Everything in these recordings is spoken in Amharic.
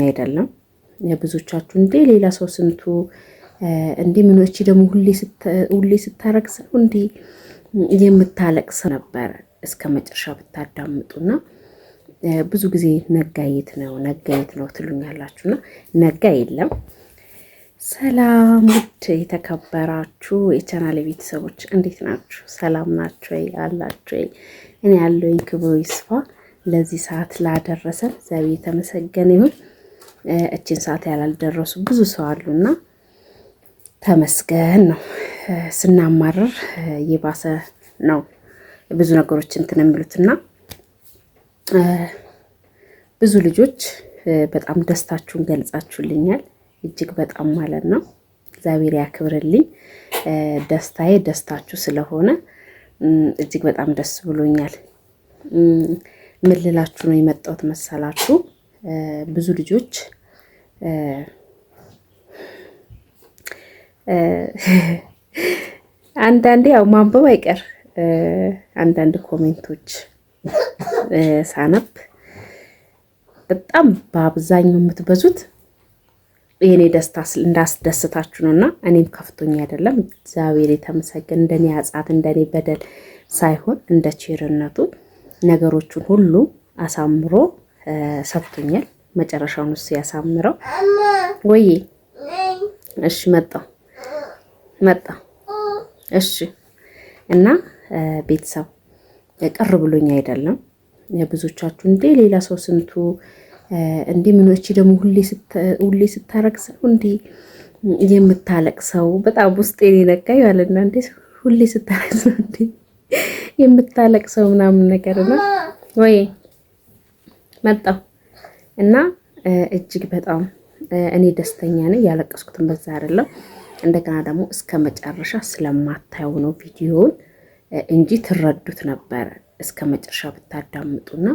አይደለም ብዙዎቻችሁ እንዴ ሌላ ሰው ስንቱ እንዴ ምኖች ደግሞ ሁሌ ስታረክስ ነው እንዴ የምታለቅስ ነበር እስከ መጨረሻ ብታዳምጡና ብዙ ጊዜ ነጋየት ነው ትሉኛላችሁና ነጋ የለም። ሰላም ውድ የተከበራችሁ የቻናሌ ቤተሰቦች እንዴት ናችሁ? ሰላም ናችሁ ወይ? አላችሁ ወይ? እኔ ያለውኝ ክብሩ ይስፋ። ለዚህ ሰዓት ላደረሰን እግዚአብሔር የተመሰገነ ይሁን። እቺን ሰዓት ያላልደረሱ ብዙ ሰው አሉና ተመስገን ነው። ስናማረር የባሰ ነው ብዙ ነገሮች እንትን የሚሉትና ብዙ ልጆች በጣም ደስታችሁን ገልጻችሁልኛል። እጅግ በጣም ማለት ነው። እግዚአብሔር ያክብርልኝ። ደስታዬ ደስታችሁ ስለሆነ እጅግ በጣም ደስ ብሎኛል። ምን ልላችሁ ነው የመጣሁት መሰላችሁ? ብዙ ልጆች አንዳንዴ ያው ማንበብ አይቀር አንዳንድ ኮሜንቶች ሳነብ በጣም በአብዛኛው የምትበዙት የኔ ደስታ እንዳስደስታችሁ ነውና እኔም ከፍቶኝ አይደለም። እግዚአብሔር የተመሰገነ እንደኔ አጻት እንደኔ በደል ሳይሆን እንደ ቸርነቱ ነገሮቹን ሁሉ አሳምሮ ሰጥቶኛል። መጨረሻውን እሱ ያሳምረው። ወይ እሺ መጣ እሺ። እና ቤተሰብ ቅር ብሎኝ አይደለም። ብዙዎቻችሁ እንዴ ሌላ ሰው ስንቱ እንዴ ምኖች ደግሞ ሁሌ ስታረክስ ነው እንዴ የምታለቅሰው? በጣም ውስጤን የነካኝ ያለና እንዴ ሁሌ ስታረክስ ነው እንዴ የምታለቅሰው ምናምን ነገር ነው ወይ መጣው እና እጅግ በጣም እኔ ደስተኛ ነኝ። ያለቀስኩትን በዛ አይደለም። እንደገና ደግሞ እስከ መጨረሻ ስለማታየው ነው ቪዲዮውን እንጂ ትረዱት ነበር እስከ መጨረሻ ብታዳምጡና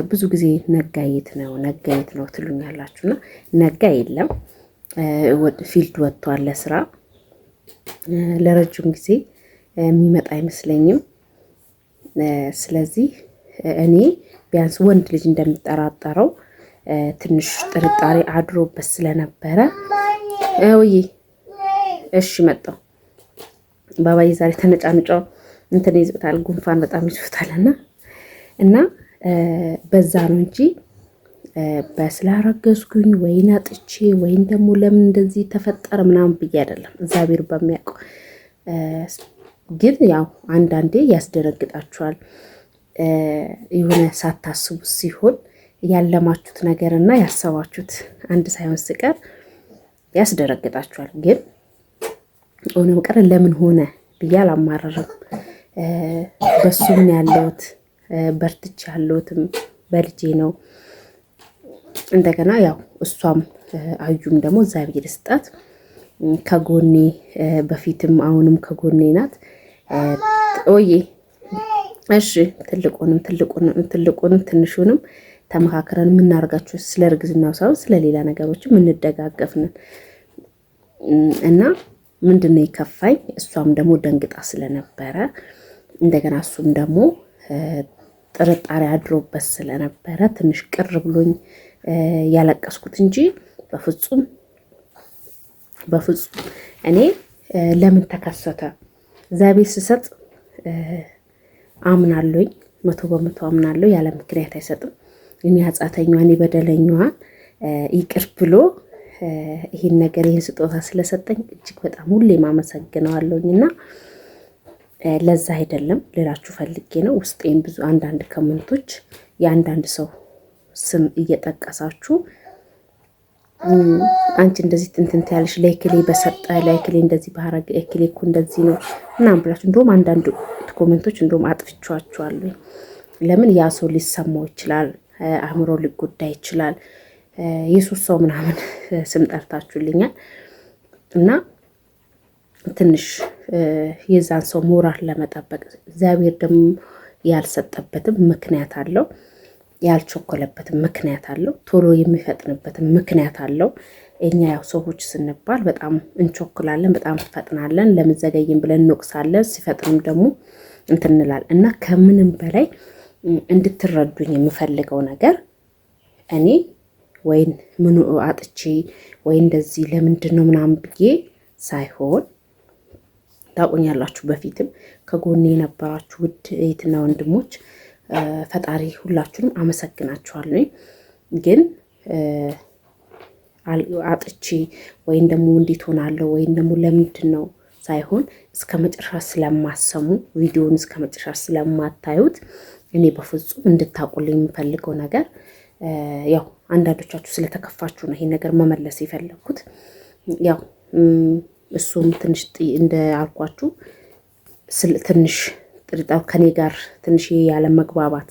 ብዙ ጊዜ ነጋየት ነው ትሉኛላችሁና ነጋ የለም። ፊልድ ወጥቷል ለስራ ለረጅም ጊዜ የሚመጣ አይመስለኝም። ስለዚህ እኔ ቢያንስ ወንድ ልጅ እንደሚጠራጠረው ትንሽ ጥርጣሬ አድሮበት ስለነበረ ወይ እሺ መጣው ባባዬ ዛሬ ተነጫንጫው እንትን ይዞታል፣ ጉንፋን በጣም ይዞታልና እና በዛ ነው እንጂ በስላረገዝኩኝ ወይን አጥቼ ወይን ደግሞ ለምን እንደዚህ ተፈጠረ ምናምን ብዬ አይደለም። እግዚአብሔር በሚያውቀው ግን ያው አንዳንዴ ያስደነግጣችኋል። የሆነ ሳታስቡት ሲሆን ያለማችሁት ነገርና ያሰባችሁት አንድ ሳይሆን ሲቀር ያስደነግጣችኋል። ግን ሆኖም ቀረ ለምን ሆነ ብዬ አላማረርም። በሱም ያለሁት በርትቼ ያለሁትም በልጄ ነው። እንደገና ያው እሷም አዩም ደግሞ እግዚአብሔር ይስጣት ከጎኔ በፊትም አሁንም ከጎኔ ናት። ኦዬ እሺ ትልቁንም ትንሹንም ተመካክረን የምናደርጋቸው ስለ እርግዝናው ሳይሆን ስለሌላ ነገሮችም እንደጋገፍን እና ምንድነው የከፋኝ እሷም ደግሞ ደንግጣ ስለነበረ እንደገና እሱም ደግሞ ጥርጣሬ አድሮበት ስለነበረ ትንሽ ቅር ብሎኝ ያለቀስኩት እንጂ በፍጹም እኔ ለምን ተከሰተ እግዚአብሔር ሲሰጥ አምናለሁኝ 100% አምናለሁ። ያለ ምክንያት አይሰጥም። እኔ ኃጢአተኛዋን እኔ በደለኛዋን ይቅር ብሎ ይሄን ስጦታ ስለሰጠኝ እጅግ በጣም ሁሌም አመሰግነዋለሁኝና ለዛ አይደለም ልላችሁ ፈልጌ ነው። ውስጤን ብዙ አንዳንድ ኮሜንቶች የአንዳንድ ሰው ስም እየጠቀሳችሁ አንቺ እንደዚህ ትንትንት ያለሽ ላይክሌ በሰጠ ላይክሌ እንደዚህ ባረገ እክሌ እኮ እንደዚህ ነው ምናምን ብላችሁ እንደውም አንዳንድ ኮሜንቶች እንደውም አጥፍቻችኋለሁ። ለምን ያ ሰው ሊሰማው ይችላል፣ አእምሮ ሊጎዳ ይችላል። ኢየሱስ ሰው ምናምን ስም ጠርታችሁልኛል እና ትንሽ የዛን ሰው ሞራል ለመጠበቅ እግዚአብሔር ደግሞ ያልሰጠበትም ምክንያት አለው፣ ያልቸኮለበትም ምክንያት አለው፣ ቶሎ የሚፈጥንበትም ምክንያት አለው። እኛ ያው ሰዎች ስንባል በጣም እንቾክላለን፣ በጣም ፈጥናለን። ለምን ዘገይን ብለን እንወቅሳለን። ሲፈጥንም ደግሞ እንትን እንላለን እና ከምንም በላይ እንድትረዱኝ የምፈልገው ነገር እኔ ወይን ምን አጥቼ ወይ እንደዚህ ለምንድን ነው ምናምን ብዬ ሳይሆን ታውቁኛላችሁ። በፊትም ከጎኔ የነበራችሁ ውድ እህትና ወንድሞች ፈጣሪ ሁላችሁንም አመሰግናችኋለሁ። ግን አጥቼ ወይም ደግሞ እንዴት ሆናለሁ ወይም ደግሞ ለምንድን ነው ሳይሆን እስከ መጨረሻ ስለማሰሙ ቪዲዮውን እስከ መጨረሻ ስለማታዩት እኔ በፍጹም እንድታቁልኝ የምፈልገው ነገር ያው አንዳንዶቻችሁ ስለተከፋችሁ ነው ይሄ ነገር መመለስ የፈለኩት። ያው እሱም ትንሽ እንዳልኳችሁ ትንሽ ጥርጣው ከኔ ጋር ትንሽ ያለ መግባባት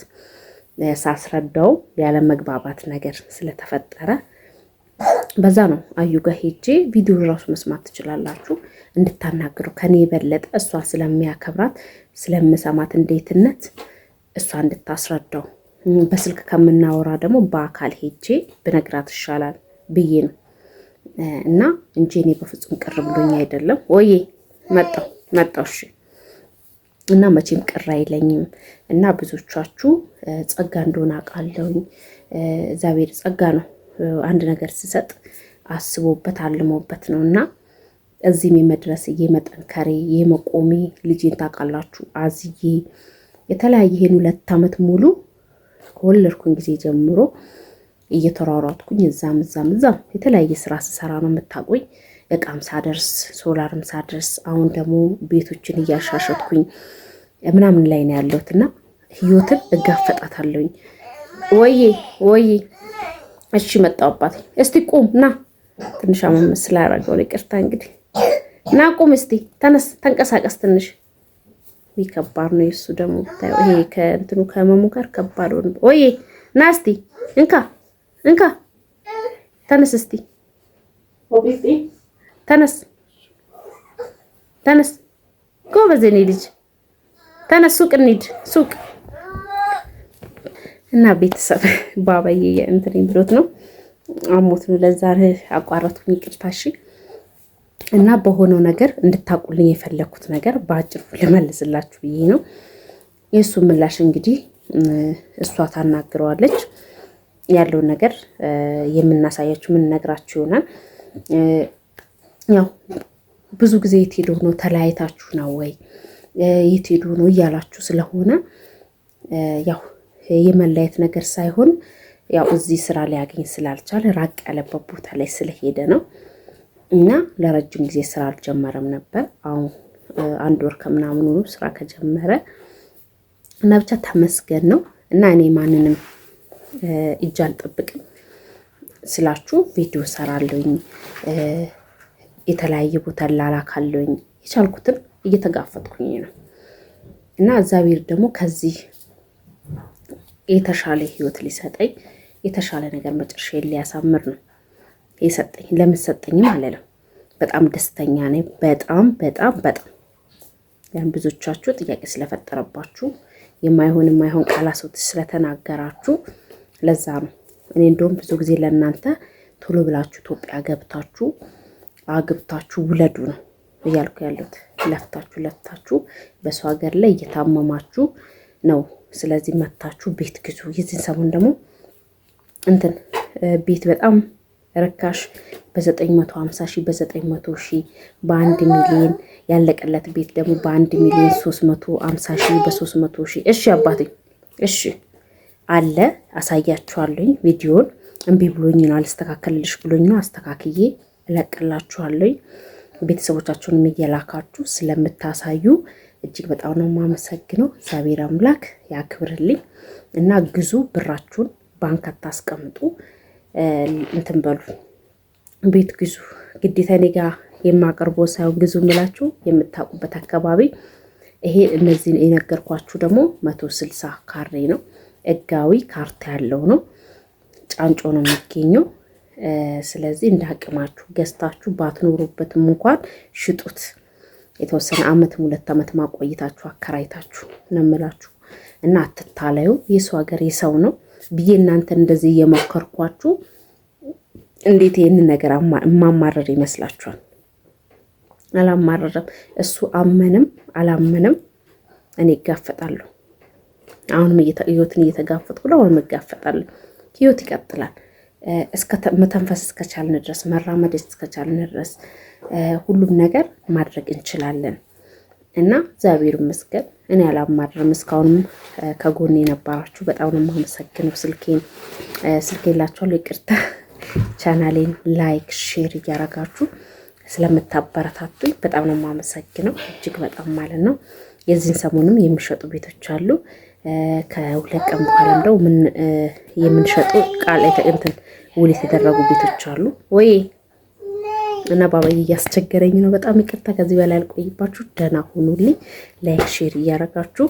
ሳስረዳው ያለ መግባባት ነገር ስለተፈጠረ በዛ ነው አዩ ጋር ሄጄ ቪዲዮ ራሱ መስማት ትችላላችሁ እንድታናግረው ከኔ የበለጠ እሷ ስለሚያከብራት ስለምሰማት እንዴትነት እሷ እንድታስረዳው በስልክ ከምናወራ ደግሞ በአካል ሄጄ ብነግራት ይሻላል ብዬ ነው እና እንጂ እኔ በፍጹም ቅር ብሎኝ አይደለም። ወይዬ መጣው እሺ። እና መቼም ቅር አይለኝም እና ብዙዎቻችሁ ጸጋ እንደሆነ አውቃለሁኝ። እግዚአብሔር ጸጋ ነው አንድ ነገር ሲሰጥ አስቦበት አልሞበት ነው እና እዚህም የመድረስ የመጠንከሬ የመቆሜ ልጄን ታውቃላችሁ አዝዬ የተለያየ ይሄን 2 ዓመት ሙሉ ከወለድኩኝ ጊዜ ጀምሮ እየተሯሯጥኩኝ እዛም የተለያየ ስራ ስሰራ ነው የምታውቁኝ። እቃም ሳደርስ ሶላርም ሳደርስ አሁን ደግሞ ቤቶችን እያሻሸትኩኝ ምናምን ላይ ነው ያለሁት እና ህይወትን እጋፈጣታለሁኝ። ወይዬ እሺ መጣሁ አባቴ። እስቲ ቁም ና ትንሽ አመም ስላደረገው ይቅርታ እንግዲህ ና ቁም እስቲ ተነስ ተንቀሳቀስ ትንሽ ይከባድ ነው የሱ ደግሞ ይሄ ከእንትኑ ከመሙ ጋር ከባድ ነው። ወይዬ ና እስቲ እንካ ተነስ እስቲ ተነስ ጎበዝ የኔ ልጅ ተነስ ሱቅ እንሂድ ሱቅ እና ቤተሰብ ባባዬ እንትን ብሎት ነው አሞት ነው ለዛ አቋረጥኩኝ ይቅርታ እሺ። እና በሆነው ነገር እንድታቁልኝ የፈለኩት ነገር በአጭሩ ልመልስላችሁ ብዬ ነው። የእሱ ምላሽ እንግዲህ እሷ ታናግረዋለች ያለውን ነገር የምናሳያችሁ የምንነግራችሁ ይሆናል። ያው ብዙ ጊዜ የት ሄዶ ነው ተለያይታችሁ ነው ወይ የት ሄዶ ነው እያላችሁ ስለሆነ ያው የመለያየት ነገር ሳይሆን ያው እዚህ ስራ ሊያገኝ ስላልቻለ ራቅ ያለበት ቦታ ላይ ስለሄደ ነው እና ለረጅም ጊዜ ስራ አልጀመረም ነበር። አሁን 1 ወር ከምናምን ሆኖ ስራ ከጀመረ እና ብቻ ተመስገን ነው እና እኔ ማንንም እጅ አልጠብቅም ስላችሁ ቪዲዮ ሰራለሁኝ የተለያየ ቦታ ላላካለሁኝ የቻልኩትን እየተጋፈጥኩኝ ነው እና እግዚአብሔር ደግሞ ከዚህ የተሻለ ህይወት ሊሰጠኝ የተሻለ ነገር መጨረሻ ሊያሳምር ነው የሰጠኝ። ለምን ሰጠኝም አለለም። በጣም ደስተኛ ነኝ። በጣም ያን ብዙዎቻችሁ ጥያቄ ስለፈጠረባችሁ የማይሆን ቃላቶች ስለተናገራችሁ ለዛ ነው እኔ እንደውም ብዙ ጊዜ ለእናንተ ቶሎ ብላችሁ ኢትዮጵያ ገብታችሁ አግብታችሁ ውለዱ ነው እያልኩ ያለሁት። ለፍታችሁ በሰው ሀገር ላይ እየታመማችሁ ነው። ስለዚህ መታችሁ ቤት ግዙ። የዚህን ሰሞን ደግሞ እንትን ቤት በጣም ርካሽ በ950 ሺህ በ900 ሺህ በ1 ሚሊዮን ያለቀለት ቤት ደግሞ በ1 ሚሊዮን 350 ሺህ በ300 ሺህ። እሺ አባቴ እሺ አለ አሳያችኋለሁኝ። ቪዲዮን እምቢ ብሎኝ ነው አልስተካከልልሽ ብሎኝ ነው አስተካክዬ እለቅላችኋለሁኝ። ቤተሰቦቻችሁንም እየላካችሁ ስለምታሳዩ እጅግ በጣም ነው የማመሰግነው። እግዚአብሔር አምላክ ያክብርልኝ እና ግዙ። ብራችሁን ባንክ አታስቀምጡ። እንትን በሉ ቤት ግዙ። ግዴታ እኔ ጋር የማቀርበው ሳይሆን ግዙ ምላችሁ የምታውቁበት አካባቢ ይሄ እነዚህ የነገርኳችሁ ደግሞ 160 ካሬ ነው። ህጋዊ ካርታ ያለው ነው። ጫንጮ ነው የሚገኘው። ስለዚህ እንደ አቅማችሁ ገዝታችሁ ባትኖሩበትም እንኳን ሽጡት። የተወሰነ አመትም 2 ዓመት ማቆይታችሁ አከራይታችሁ ነው የምላችሁ እና አትታለዩ። የሰው ሀገር የሰው ነው ብዬ እናንተ እንደዚህ እየሞከርኳችሁ እንዴት ይሄንን ነገር ማማረር ይመስላችኋል? አላማረረም። እሱ አመንም አላመንም እኔ እጋፈጣለሁ። አሁንም ህይወትን እየተጋፈጥኩ ነው። አሁንም እጋፈጣለሁ። ህይወት ይቀጥላል። መተንፈስ እስከቻልን ድረስ መራመድ እስከቻልን ድረስ ሁሉም ነገር ማድረግ እንችላለን እና እግዚአብሔር ይመስገን እኔ አላማድርም። እስካሁንም ከጎኔ የነበራችሁ በጣም ነው የማመሰግነው። ስልኬን ላችኋለሁ፣ ይቅርታ። ቻናሌን ላይክ ሼር እያረጋችሁ ስለምታበረታቱኝ በጣም ነው የማመሰግነው፣ እጅግ በጣም ማለት ነው። የዚህን ሰሞኑም የሚሸጡ ቤቶች አሉ። ከ2 ቀን በኋላ እንደው ምን የምንሸጡ ቃል እንትን ውል የተደረጉ ቤቶች አሉ ወይ እና ባባዬ እያስቸገረኝ ነው። በጣም ይቅርታ። ከዚህ በላይ አልቆይባችሁ። ደህና ሁኑልኝ። ላይክ ሼር እያረጋችሁ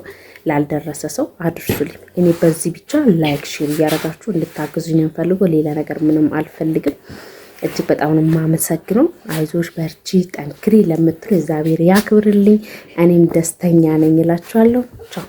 ላልደረሰ ሰው አድርሱልኝ። እኔ በዚህ ብቻ ላይክ ሼር እያረጋችሁ እንድታግዙኝ የምፈልገው ሌላ ነገር ምንም አልፈልግም። እጅግ በጣም ነው የማመሰግነው። አይዞሽ በርቺ ጠንክሪ ለምትሉ እግዚአብሔር ያክብርልኝ። እኔም ደስተኛ ነኝ እላችኋለሁ። ቻው